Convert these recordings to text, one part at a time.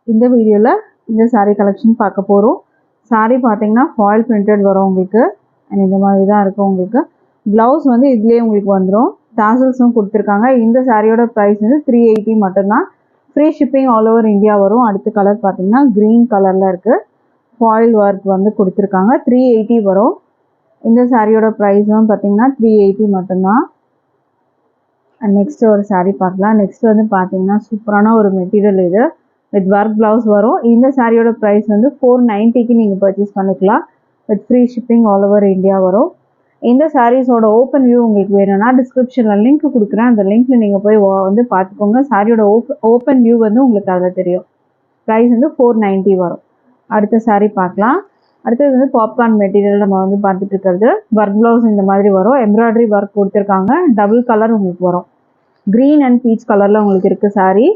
இந்த வீடியோவில் இந்த saree கலெக்ஷன் பார்க்க போகிறோம். saree பார்த்தீங்கன்னா ஃபாயில் பிரிண்டட் வரும் உங்களுக்கு. அண்ட் இந்த மாதிரி தான் இருக்கும் உங்களுக்கு. ப்ளவுஸ் வந்து இதுலேயே உங்களுக்கு வந்துடும். டாசல்ஸும் கொடுத்துருக்காங்க. இந்த சாரியோட ப்ரைஸ் வந்து 380 மட்டும்தான். Free shipping all over India வரும். அடுத்த கலர் பார்த்தீங்கன்னா க்ரீன் கலரில் இருக்குது. ஃபாயில் ஒர்க் வந்து கொடுத்துருக்காங்க. 380 வரும். இந்த சாரியோட ப்ரைஸும் பார்த்தீங்கன்னா 380 மட்டும்தான். அண்ட் நெக்ஸ்ட் ஒரு saree பார்க்கலாம். நெக்ஸ்ட் வந்து பார்த்தீங்கன்னா சூப்பரான ஒரு மெட்டீரியல் இது. வித் ஒர்க் ப்ளவுஸ் வரும். இந்த சாரியோட ப்ரைஸ் வந்து 490க்கு நீங்கள் பர்ச்சேஸ் பண்ணிக்கலாம். With free shipping all over India வரும். இந்த சாரீஸோட ஓப்பன் வியூ உங்களுக்கு வேணும்னா டிஸ்கிரிப்ஷனில் லிங்க் கொடுக்குறேன். அந்த லிங்க்ல நீங்கள் போய் வந்து பார்த்துக்கோங்க. சாரியோட ஓப்பன் வியூ வந்து உங்களுக்கு அதில் தெரியும். ப்ரைஸ் வந்து 490 வரும். அடுத்த saree பார்க்கலாம். அடுத்தது வந்து பாப்கார்ன் மெட்டீரியல் நம்ம வந்து பார்த்துட்டு இருக்கிறது. ஒர்க் ப்ளவுஸ் இந்த மாதிரி வரும். எம்ப்ராய்டரி ஒர்க் கொடுத்துருக்காங்க. டபுள் கலர் உங்களுக்கு வரும். க்ரீன் அண்ட் பீச் கலரில் உங்களுக்கு இருக்குது saree.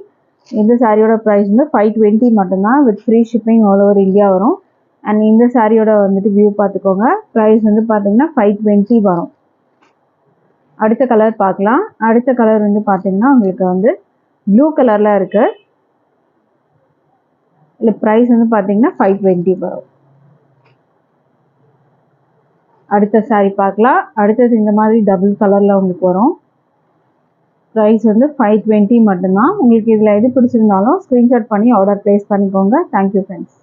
இந்த சாரியோட ப்ரைஸ் வந்து 520 மட்டும்தான். With free shipping all over India வரும். அண்ட் இந்த சாரியோட வந்துட்டு வியூ பார்த்துக்கோங்க. ப்ரைஸ் வந்து பார்த்தீங்கன்னா 520 வரும். அடுத்த கலர் பார்க்கலாம். அடுத்த கலர் வந்து பார்த்தீங்கன்னா உங்களுக்கு வந்து ப்ளூ கலரில் இருக்குது. இல்லை ப்ரைஸ் வந்து பார்த்தீங்கன்னா 520 வரும். அடுத்த saree பார்க்கலாம். அடுத்தது இந்த மாதிரி டபுள் கலரில் உங்களுக்கு வரும். ப்ரைஸ் வந்து 520 மட்டும்தான். உங்களுக்கு இதில் எது பிடிச்சிருந்தாலும் ஸ்க்ரீன்ஷாட் பண்ணி ஆர்டர் ப்ளேஸ் பண்ணிக்கோங்க. Thank you friends.